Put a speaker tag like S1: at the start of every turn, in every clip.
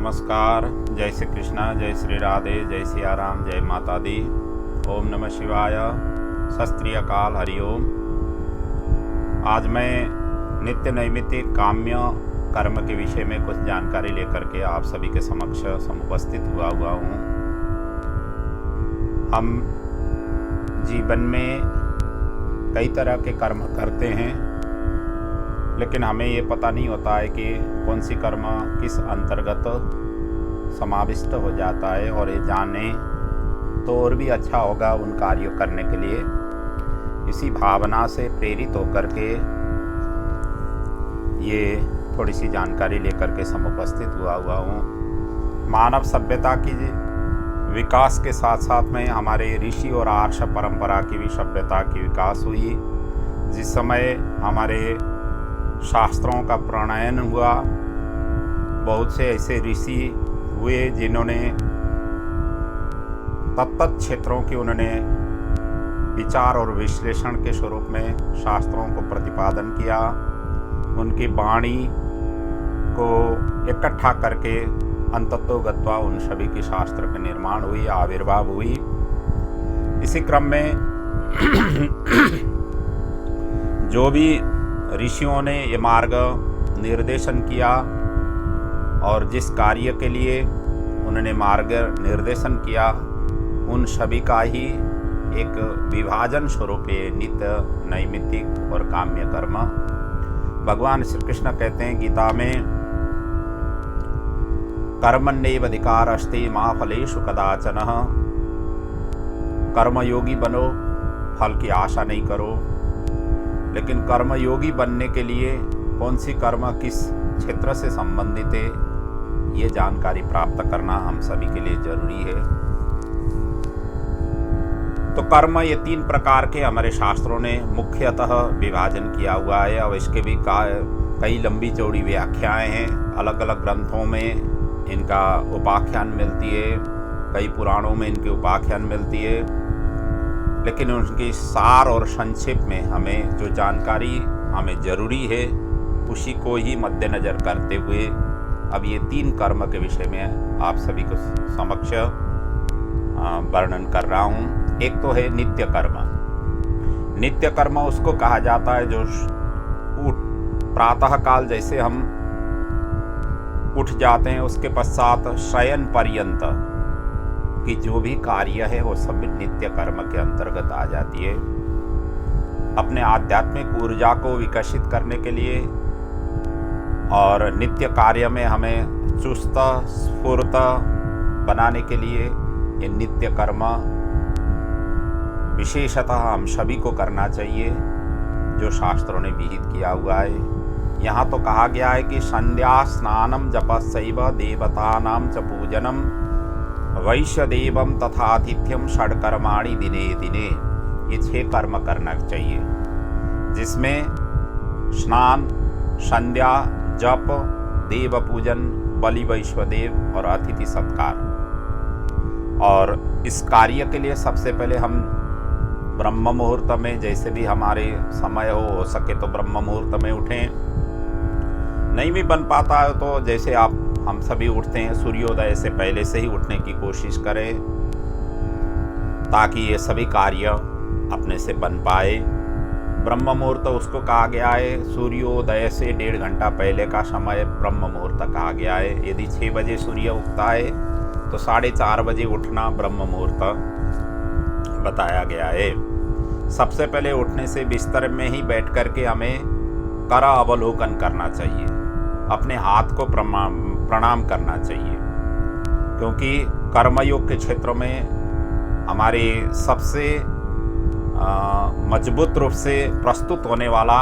S1: नमस्कार। जय श्री कृष्णा, जय श्री राधे, जय सिया राम, जय माता दी। ओम नमः शिवाय, सत श्री अकाल, हरिओम। आज मैं नित्य नैमित्तिक काम्य कर्म के विषय में कुछ जानकारी लेकर के आप सभी के समक्ष समुपस्थित हुआ हूँ। हम जीवन में कई तरह के कर्म करते हैं, लेकिन हमें ये पता नहीं होता है कि कौन सी कर्म किस अंतर्गत समाविष्ट हो जाता है, और ये जाने तो और भी अच्छा होगा उन कार्यों करने के लिए। इसी भावना से प्रेरित होकर के ये थोड़ी सी जानकारी लेकर के समुपस्थित हुआ हूँ। मानव सभ्यता की विकास के साथ साथ में हमारे ऋषि और आर्ष परंपरा की भी सभ्यता की विकास हुई। जिस समय हमारे शास्त्रों का प्रणयन हुआ, बहुत से ऐसे ऋषि हुए जिन्होंने तत्त क्षेत्रों की उन्होंने विचार और विश्लेषण के स्वरूप में शास्त्रों को प्रतिपादन किया। उनकी वाणी को इकट्ठा करके अंततोगत्वा उन सभी की शास्त्र के निर्माण हुई, आविर्भाव हुई। इसी क्रम में जो भी ऋषियों ने ये मार्ग निर्देशन किया और जिस कार्य के लिए उन्होंने मार्ग निर्देशन किया, उन सभी का ही एक विभाजन स्वरूप है नित्य नैमित्तिक और काम्य कर्म। भगवान श्री कृष्ण कहते हैं गीता में, कर्मण्येव अधिकारस्ते मा फलेषु कदाचन। कर्मयोगी बनो, फल की आशा नहीं करो। लेकिन कर्मयोगी बनने के लिए कौन सी कर्म किस क्षेत्र से संबंधित है, ये जानकारी प्राप्त करना हम सभी के लिए जरूरी है। तो कर्म ये 3 प्रकार के हमारे शास्त्रों ने मुख्यतः विभाजन किया हुआ है, और इसके भी कई लंबी चौड़ी व्याख्याएं हैं। अलग अलग ग्रंथों में इनका उपाख्यान मिलती है, कई पुराणों में इनकी उपाख्यान मिलती है। लेकिन उनकी सार और संक्षेप में हमें जो जानकारी हमें जरूरी है, उसी को ही मद्देनजर करते हुए अब ये 3 कर्म के विषय में आप सभी को समक्ष वर्णन कर रहा हूँ। एक तो है नित्य कर्म। नित्य कर्म उसको कहा जाता है जो प्रातः काल जैसे हम उठ जाते हैं, उसके पश्चात शयन पर्यंत कि जो भी कार्य है वो सब नित्य कर्म के अंतर्गत आ जाती है। अपने आध्यात्मिक ऊर्जा को विकसित करने के लिए और नित्य कार्य में हमें चुस्त स्फूर्त बनाने के लिए ये नित्य कर्म विशेषतः हम सभी को करना चाहिए, जो शास्त्रों ने विहित किया हुआ है। यहाँ तो कहा गया है कि संध्या स्नानम जपस्यैव देवतानां च पूजनम वैश्यदेवम तथा आतिथ्यम षड्कर्माणि दिने दिने। ये 6 कर्म करना चाहिए, जिसमें स्नान, संध्या, जप, देव पूजन, बलि वैश्वदेव और अतिथि सत्कार। और इस कार्य के लिए सबसे पहले हम ब्रह्म मुहूर्त में, जैसे भी हमारे समय हो सके तो ब्रह्म मुहूर्त में उठें। नहीं भी बन पाता है तो जैसे हम सभी उठते हैं, सूर्योदय से पहले से ही उठने की कोशिश करें, ताकि ये सभी कार्य अपने से बन पाए। ब्रह्म मुहूर्त उसको कहा गया है, सूर्योदय से 1.5 घंटा पहले का समय ब्रह्म मुहूर्त कहा गया है। यदि 6 बजे सूर्य उगता है तो 4:30 बजे उठना ब्रह्म मुहूर्त बताया गया है। सबसे पहले उठने से बिस्तर में ही बैठ करके हमें कर अवलोकन करना चाहिए, अपने हाथ को प्रणाम करना चाहिए, क्योंकि कर्मयोग के क्षेत्र में हमारे सबसे मजबूत रूप से प्रस्तुत होने वाला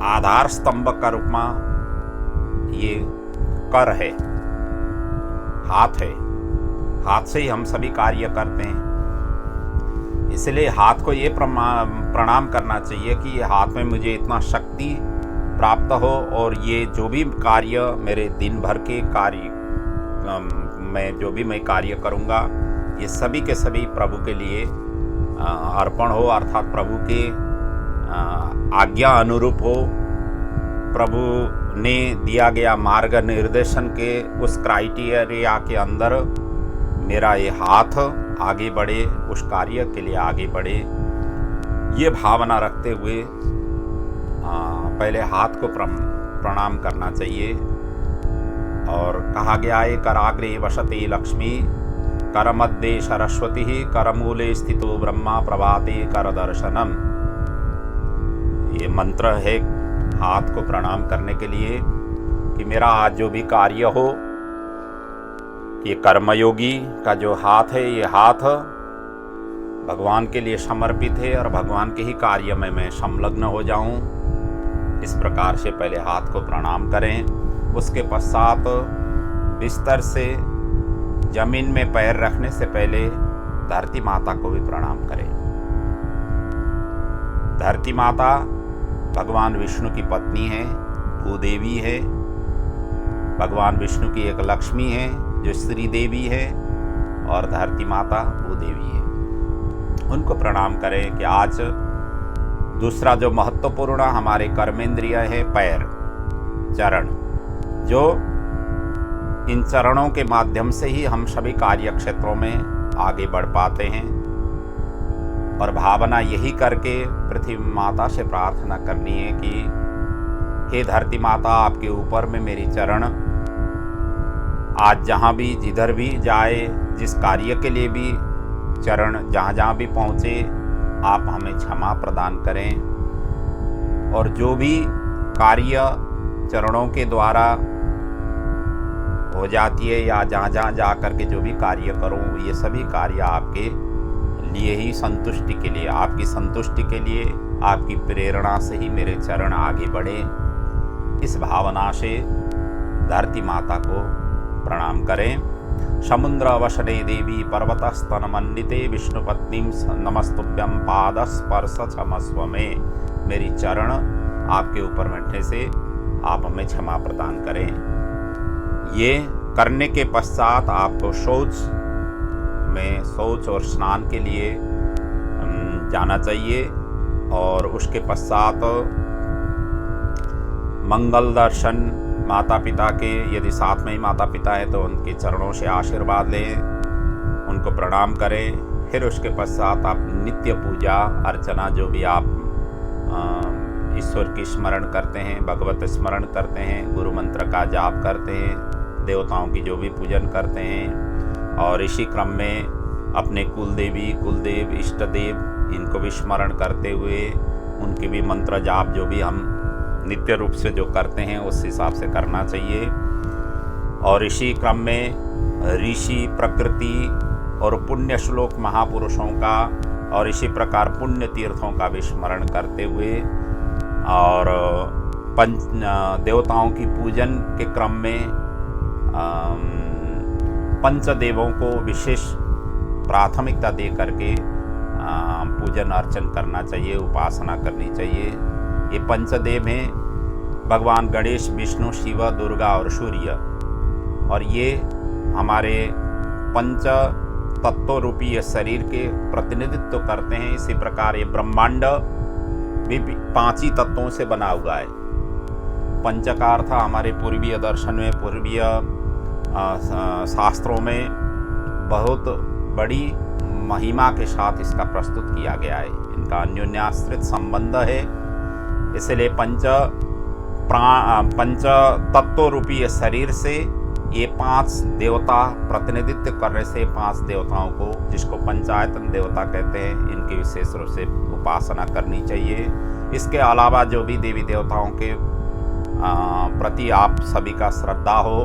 S1: आधार स्तंभ का रूप में ये कर है, हाथ है। हाथ से ही हम सभी कार्य करते हैं, इसलिए हाथ को ये प्रणाम करना चाहिए कि ये हाथ में मुझे इतना शक्ति प्राप्त हो, और ये जो भी कार्य मेरे दिन भर के कार्य मैं जो भी मैं कार्य करूँगा, ये सभी के सभी प्रभु के लिए अर्पण हो, अर्थात प्रभु के आज्ञा अनुरूप हो। प्रभु ने दिया गया मार्ग निर्देशन के उस क्राइटेरिया के अंदर मेरा ये हाथ आगे बढ़े, उस कार्य के लिए आगे बढ़े, ये भावना रखते हुए पहले हाथ को प्रणाम करना चाहिए। और कहा गया है कराग्रे वसते लक्ष्मी, कर मध्य सरस्वती, करमूले स्थितो ब्रह्मा, प्रभाते कर दर्शनम। ये मंत्र है हाथ को प्रणाम करने के लिए कि मेरा आज जो भी कार्य हो, ये कर्मयोगी का जो हाथ है, ये हाथ भगवान के लिए समर्पित है और भगवान के ही कार्य में मैं संलग्न हो जाऊं। इस प्रकार से पहले हाथ को प्रणाम करें। उसके पश्चात बिस्तर से जमीन में पैर रखने से पहले धरती माता को भी प्रणाम करें। धरती माता भगवान विष्णु की पत्नी है, भूदेवी है। भगवान विष्णु की एक लक्ष्मी है जो श्री देवी है, और धरती माता भूदेवी है। उनको प्रणाम करें कि आज दूसरा जो महत्वपूर्ण हमारे कर्मेंद्रिय है पैर, चरण, जो इन चरणों के माध्यम से ही हम सभी कार्य क्षेत्रों में आगे बढ़ पाते हैं। और भावना यही करके पृथ्वी माता से प्रार्थना करनी है कि हे धरती माता, आपके ऊपर में मेरी चरण आज जहाँ भी जिधर भी जाए, जिस कार्य के लिए भी चरण जहाँ जहाँ भी पहुँचे, आप हमें क्षमा प्रदान करें। और जो भी कार्य चरणों के द्वारा हो जाती है या जहाँ जहाँ जा कर के जो भी कार्य करूँ, ये सभी कार्य आपके लिए ही, संतुष्टि के लिए, आपकी संतुष्टि के लिए, आपकी प्रेरणा से ही मेरे चरण आगे बढ़े। इस भावना से धरती माता को प्रणाम करें। समुद्र वशने देवी पर्वतस्तन मंडिते विष्णुपत्नीं नमस्तुभ्यं पादस्पर्श क्षमस्व में। मेरी चरण आपके ऊपर बैठने से आप हमें क्षमा प्रदान करें। ये करने के पश्चात आपको शौच और स्नान के लिए जाना चाहिए। और उसके पश्चात मंगल दर्शन माता पिता के, यदि साथ में ही माता पिता है तो उनके चरणों से आशीर्वाद लें, उनको प्रणाम करें। फिर उसके पश्चात आप नित्य पूजा अर्चना, जो भी आप ईश्वर की स्मरण करते हैं, भगवत स्मरण करते हैं, गुरु मंत्र का जाप करते हैं, देवताओं की जो भी पूजन करते हैं, और इसी क्रम में अपने कुलदेवी, कुलदेव, इष्ट देव, इनको भी स्मरण करते हुए उनके भी मंत्र जाप जो भी हम नित्य रूप से जो करते हैं उस हिसाब से करना चाहिए। और इसी क्रम में ऋषि, प्रकृति और पुण्य श्लोक महापुरुषों का और इसी प्रकार पुण्य तीर्थों का भी स्मरण करते हुए और देवताओं की पूजन के क्रम में पंचदेवों को विशेष प्राथमिकता दे करके पूजन अर्चन करना चाहिए, उपासना करनी चाहिए। ये पंचदेव हैं भगवान गणेश, विष्णु, शिव, दुर्गा और सूर्य। और ये हमारे पंच तत्व रूपी शरीर के प्रतिनिधित्व करते हैं। इसी प्रकार ये ब्रह्मांड भी 5 ही तत्वों से बना हुआ है। पंच का अर्थ हमारे पूर्वीय दर्शन में, पूर्वीय शास्त्रों में बहुत बड़ी महिमा के साथ इसका प्रस्तुत किया गया है। इनका अन्योन्याश्रित संबंध है। इसलिए पंच तत्व रूपी शरीर से ये 5 देवता प्रतिनिधित्व करने से 5 देवताओं को, जिसको पंचायतन देवता कहते हैं, इनकी विशेष रूप से उपासना करनी चाहिए। इसके अलावा जो भी देवी देवताओं के प्रति आप सभी का श्रद्धा हो,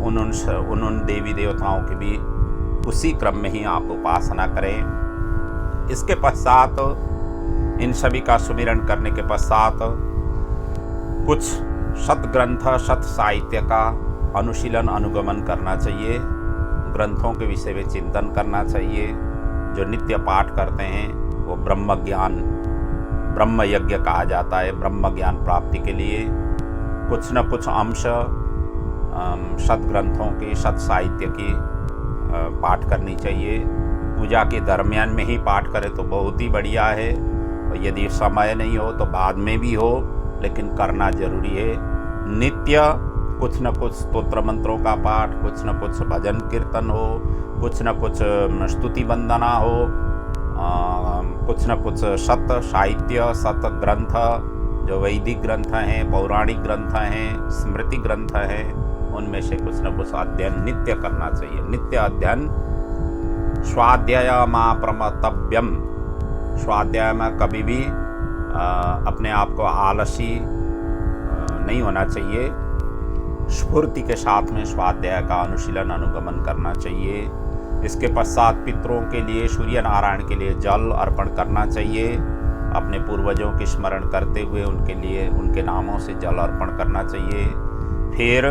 S1: उन देवी देवताओं की भी उसी क्रम में ही आप उपासना करें। इसके पश्चात इन सभी का सुमिरन करने के पश्चात कुछ सतग्रंथ, सत साहित्य का अनुशीलन, अनुगमन करना चाहिए। ग्रंथों के विषय में चिंतन करना चाहिए। जो नित्य पाठ करते हैं वो ब्रह्म ज्ञान, ब्रह्म यज्ञ कहा जाता है। ब्रह्म ज्ञान प्राप्ति के लिए कुछ न कुछ अंश सदग्रंथों की, सत साहित्य की पाठ करनी चाहिए। पूजा के दरमियान में ही पाठ करें तो बहुत ही बढ़िया है। और यदि समय नहीं हो तो बाद में भी हो, लेकिन करना जरूरी है। नित्य कुछ न कुछ स्तोत्र मंत्रों का पाठ, कुछ न कुछ भजन कीर्तन हो, कुछ न कुछ स्तुति वंदना हो, कुछ न कुछ सत साहित्य, सत ग्रंथ जो वैदिक ग्रंथ हैं, पौराणिक ग्रंथ हैं, स्मृति ग्रंथ हैं, उनमें से कुछ न कुछ अध्ययन नित्य करना चाहिए। नित्य अध्ययन। स्वाध्यायमाप्रमतव्यम। स्वाध्याय में कभी भी अपने आप को आलसी नहीं होना चाहिए। स्फूर्ति के साथ में स्वाध्याय का अनुशीलन अनुगमन करना चाहिए। इसके पश्चात पितरों के लिए, सूर्य नारायण के लिए जल अर्पण करना चाहिए। अपने पूर्वजों की स्मरण करते हुए उनके लिए, उनके नामों से जल अर्पण करना चाहिए। फिर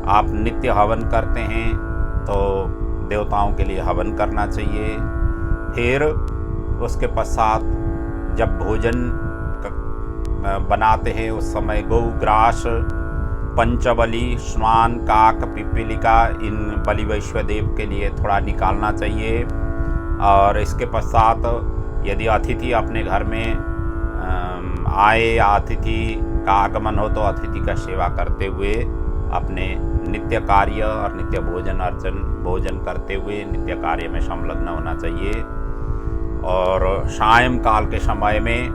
S1: आप नित्य हवन करते हैं तो देवताओं के लिए हवन करना चाहिए। फिर उसके पश्चात जब भोजन बनाते हैं उस समय गौ ग्रास, पंचबली, श्वान, काक, पिपीलिका, इन बलि वैश्वदेव के लिए थोड़ा निकालना चाहिए। और इसके पश्चात यदि अतिथि अपने घर में आए या अतिथि का आगमन हो तो अतिथि का सेवा करते हुए अपने नित्य कार्य और नित्य भोजन करते हुए नित्य कार्य में संलग्न होना चाहिए। और सायंकाल के समय में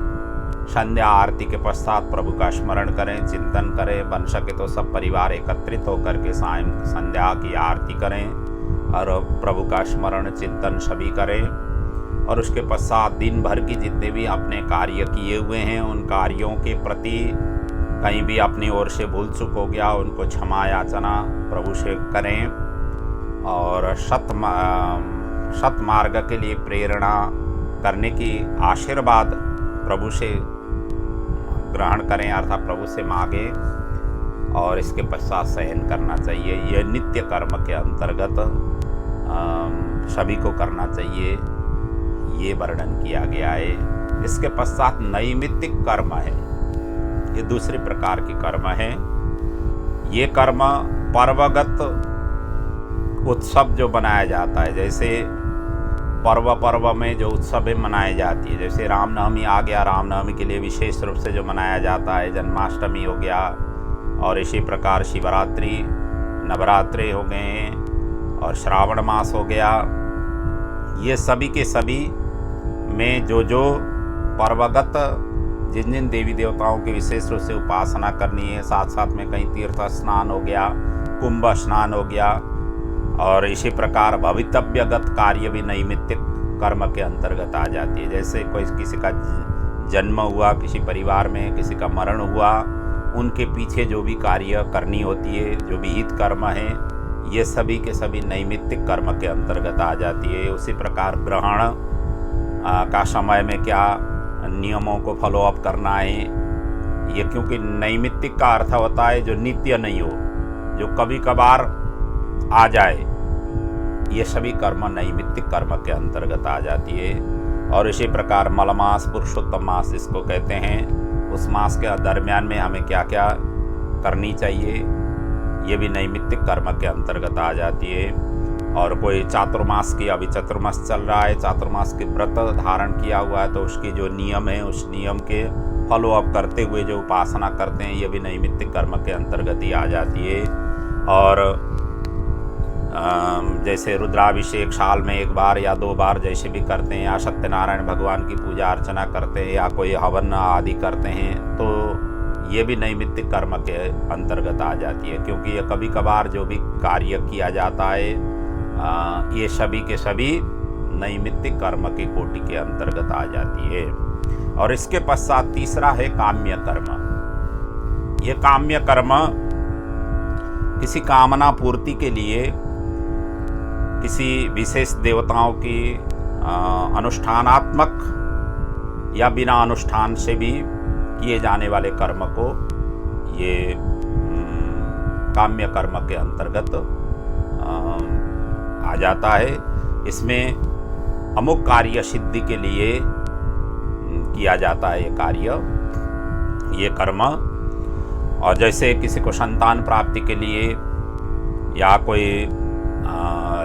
S1: संध्या आरती के पश्चात प्रभु का स्मरण करें, चिंतन करें। बन सके तो सब परिवार एकत्रित होकर के संध्या की आरती करें और प्रभु का स्मरण चिंतन सभी करें। और उसके पश्चात दिन भर की जितने भी अपने कार्य किए हुए हैं उन कार्यों के प्रति कहीं भी अपनी ओर से भूल चूक हो गया उनको क्षमा याचना प्रभु से करें। और सत मार्ग के लिए प्रेरणा करने की आशीर्वाद प्रभु से ग्रहण करें, अर्थात प्रभु से मांगे। और इसके पश्चात सहन करना चाहिए। यह नित्य कर्म के अंतर्गत सभी को करना चाहिए, ये वर्णन किया गया है। इसके पश्चात नैमित्तिक कर्म है, ये दूसरे प्रकार की कर्म है। ये कर्म पर्वगत उत्सव जो बनाया जाता है, जैसे पर्व में जो उत्सवें मनाई जाती है, जैसे रामनवमी आ गया, रामनवमी के लिए विशेष रूप से जो मनाया जाता है, जन्माष्टमी हो गया, और इसी प्रकार शिवरात्रि, नवरात्रि हो गए हैं, और श्रावण मास हो गया। ये सभी के सभी में जो पर्वगत जिन देवी देवताओं की विशेष रूप से उपासना करनी है, साथ साथ में कहीं तीर्थ स्नान हो गया, कुंभ स्नान हो गया, और इसी प्रकार भवितव्यगत कार्य भी नैमित्तिक कर्म के अंतर्गत आ जाती है। जैसे कोई किसी का जन्म हुआ, किसी परिवार में किसी का मरण हुआ, उनके पीछे जो भी कार्य करनी होती है, जो विहित कर्म है, ये सभी के सभी नैमित्तिक कर्म के अंतर्गत आ जाती है। उसी प्रकार ग्रहण का समय में क्या नियमों को फॉलो अप करना है, ये क्योंकि नैमित्तिक का अर्थ होता है जो नित्य नहीं हो, जो कभी कभार आ जाए, ये सभी कर्म नैमित्तिक कर्म के अंतर्गत आ जाती है। और इसी प्रकार मलमास, पुरुषोत्तम मास जिसको कहते हैं, उस मास के दरमियान में हमें क्या क्या करनी चाहिए, ये भी नैमित्तिक कर्म के अंतर्गत आ जाती है। और कोई चातुर्मास की, अभी चतुर्मास चल रहा है, चातुर्मास के व्रत धारण किया हुआ है, तो उसकी जो नियम है उस नियम के फॉलो अप करते हुए जो उपासना करते हैं, ये भी नैमित्तिक कर्म के अंतर्गत ही आ जाती है। और जैसे रुद्राभिषेक साल में 1 बार या 2 बार जैसे भी करते हैं, या सत्यनारायण भगवान की पूजा अर्चना करते हैं, या कोई हवन आदि करते हैं, तो ये भी नैमित्तिक कर्म के अंतर्गत आ जाती है। क्योंकि ये कभी कभार जो भी कार्य किया जाता है, ये सभी के सभी नैमित्तिक कर्म की कोटि के अंतर्गत आ जाती है। और इसके पश्चात तीसरा है काम्य कर्म। ये काम्य कर्म किसी कामना पूर्ति के लिए किसी विशेष देवताओं की अनुष्ठानात्मक या बिना अनुष्ठान से भी किए जाने वाले कर्म को ये काम्य कर्म के अंतर्गत आ जाता है। इसमें अमुक कार्य सिद्धि के लिए किया जाता है ये कार्य, ये कर्म। और जैसे किसी को संतान प्राप्ति के लिए, या कोई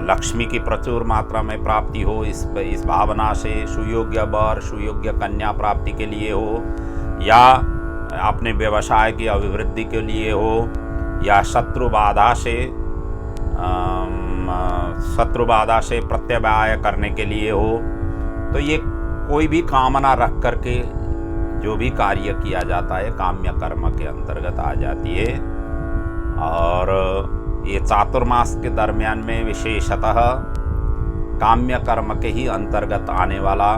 S1: लक्ष्मी की प्रचुर मात्रा में प्राप्ति हो, इस भावना से सुयोग्य वर, सुयोग्य कन्या प्राप्ति के लिए हो, या अपने व्यवसाय की अभिवृद्धि के लिए हो या शत्रु बाधा से प्रत्यवाय करने के लिए हो, तो ये कोई भी कामना रख करके जो भी कार्य किया जाता है काम्य कर्म के अंतर्गत आ जाती है। और ये चातुर्मास के दरमियान में विशेषतः काम्य कर्म के ही अंतर्गत आने वाला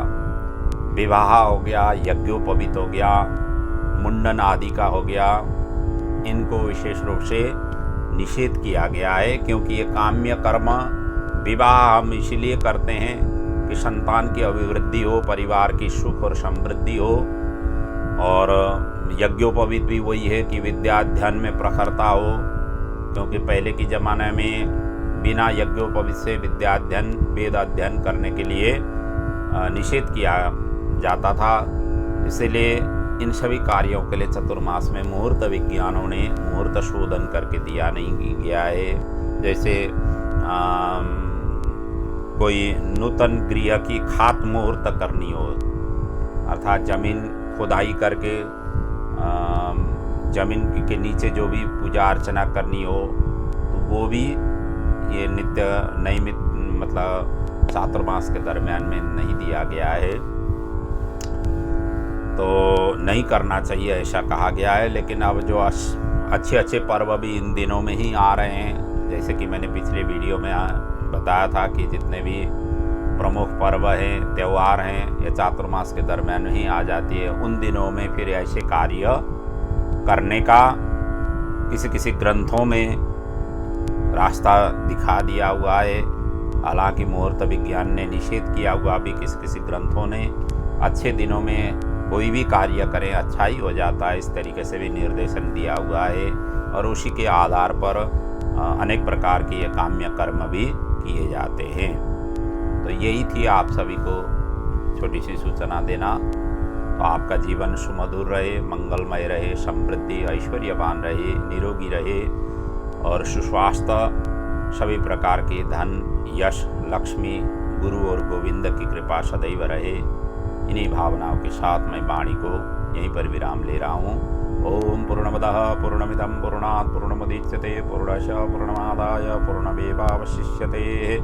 S1: विवाह हो गया, यज्ञोपवीत हो गया, मुंडन आदि का हो गया, इनको विशेष रूप से निषेध किया गया है। क्योंकि ये काम्य कर्म विवाह हम इसलिए करते हैं कि संतान की अभिवृद्धि हो, परिवार की सुख और समृद्धि हो। और यज्ञोपवीत भी वही है कि विद्या अध्ययन में प्रखरता हो, क्योंकि पहले के ज़माने में बिना यज्ञोपवीत से विद्या अध्ययन, वेद अध्ययन करने के लिए निषेध किया जाता था। इसलिए इन सभी कार्यों के लिए चतुर्मास में मुहूर्त विज्ञानों ने मुहूर्त शोधन करके दिया नहीं गया है। जैसे कोई नूतन गृह की खात मुहूर्त करनी हो, अर्थात जमीन खुदाई करके जमीन के नीचे जो भी पूजा अर्चना करनी हो, तो वो भी ये नित्य नैमित मतलब चातुर्मास के दरमियान में नहीं दिया गया है, तो नहीं करना चाहिए ऐसा कहा गया है। लेकिन अब जो अच्छे अच्छे पर्व भी इन दिनों में ही आ रहे हैं, जैसे कि मैंने पिछले वीडियो में बताया था कि जितने भी प्रमुख पर्व हैं, त्यौहार हैं, ये चातुर्मास के दरमियान ही आ जाती है। उन दिनों में फिर ऐसे कार्य करने का किसी किसी ग्रंथों में रास्ता दिखा दिया हुआ है। हालांकि मुहूर्त विज्ञान ने निषेध किया हुआ भी किसी किसी ग्रंथों ने। अच्छे दिनों में कोई भी कार्य करें अच्छा ही हो जाता है, इस तरीके से भी निर्देशन दिया हुआ है। और उसी के आधार पर अनेक प्रकार के ये काम्य कर्म भी किए जाते हैं। तो यही थी आप सभी को छोटी सी सूचना देना। तो आपका जीवन सुमधुर रहे, मंगलमय रहे, समृद्धि ऐश्वर्यवान रहे, निरोगी रहे और सुस्वास्थ्य, सभी प्रकार के धन, यश, लक्ष्मी, गुरु और गोविंद की कृपा सदैव रहे। इन्हीं भावनाओं के साथ मैं वाणी को यहीं पर विराम ले रहा हूँ। ओम पूर्णमदः पूर्णमिदं पूर्णात् पूर्णमुदच्यते पूर्णस्य पूर्णमादाय पूर्णमेवावशिष्यते।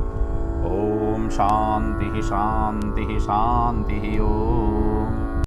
S1: ओम शांति शांति शांति। ओम।